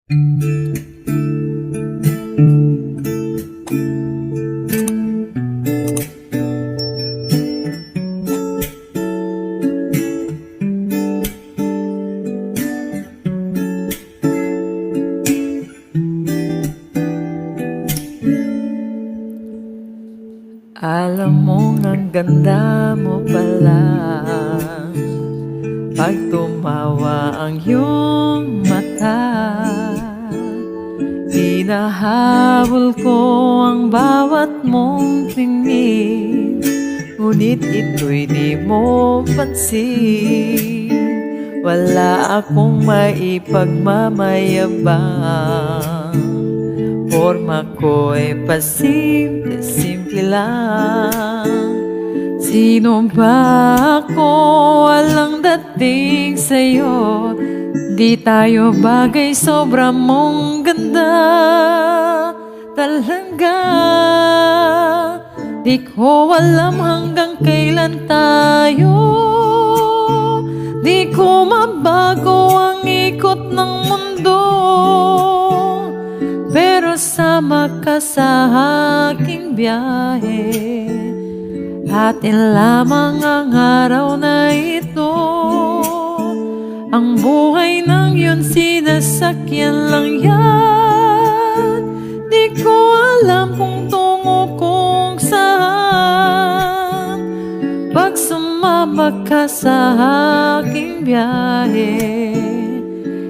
Alam mong ang ganda mo pala pag tumawa ang iyong mata. Hinahabol ko ang bawat mong tingin, ngunit ito'y di mo pansin. Wala akong maipagmamayabang, forma ko'y pasimple-simple lang. Sino ba ako? Walang dating sa'yo. Di tayo bagay, sobra mong ganda talaga. Di ko alam hanggang kailan tayo. Di ko mabago ang ikot ng mundo, pero sama ka sa aking biyahe. Atin lamang ang araw na ito. Ang buhay ng yun sinasakyan lang yan. Di ko alam kung tungo kung saan. Pag sumama ka sa aking biyahe,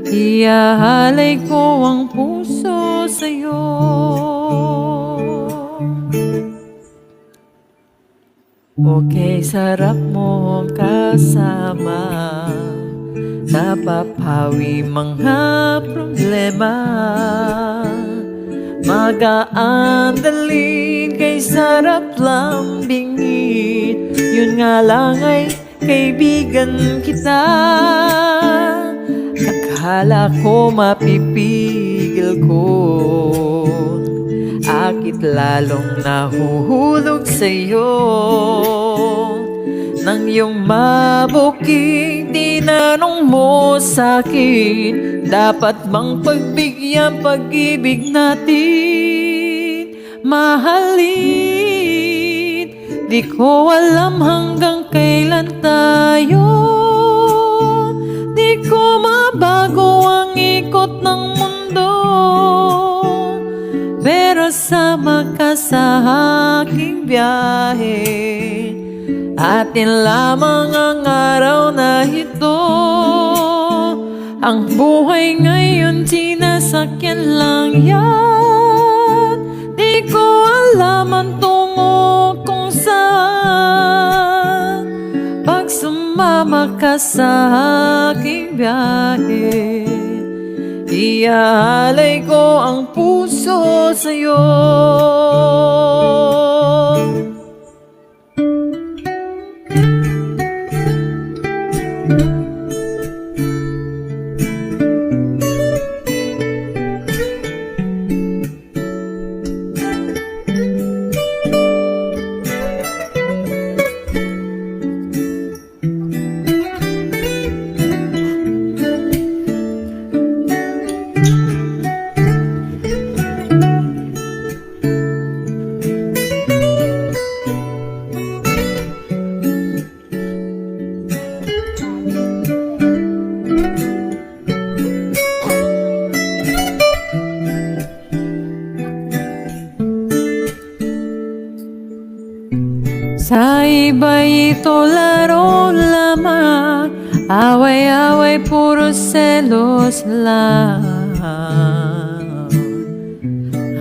iaalay ko ang puso sa'yo. Okay, sarap mo kasama, napapawi mga problema. Magaan dalhin kay sarap lambingin. Yun nga lang ay kaibigan kita. Akala ko mapipigil ko, akit lalong nahuhulog sa'yo. Nang iyong mabuking tinanong mo sa'kin, dapat bang pagbigyan pag-ibig natin? Mahalin, di ko alam hanggang kailan tayo. Di ko mabago ang ikot ng mundo, pero sama ka sa aking biyahe. Atin lamang ang araw na ito. Ang buhay ngayon sinasakyan lang yan. Di ko alam ang tungo kung saan. Pag sumama ka sa aking biyahe, iaalay ko ang puso sa'yo. Sa iba ito laro lamang, away-away puro selos lang.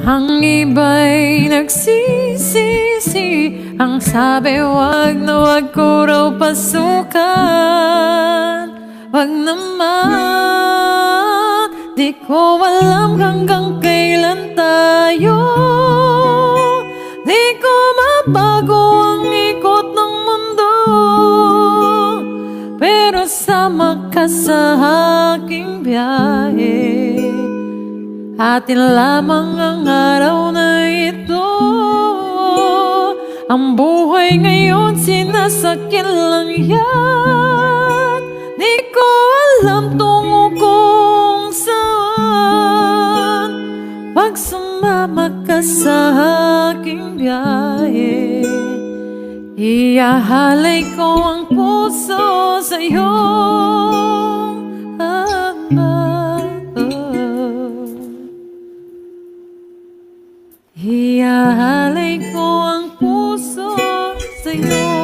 Ang iba'y nagsisisi, ang sabi wag na wag ko raw pasukan. Wag naman, di ko alam hanggang kailan tayo. Di ko mabago ang ikot ng mundo, pero sama ka sa aking biyahe. Atin lamang ang araw na ito. Ang buhay ngayon sinasakyan lang yan. Di ko alam tungo kung saan. sumama ka sa aking biyahe. Iyahalay ko ang puso sa'yo, Iyahalay ko ang puso sa'yo.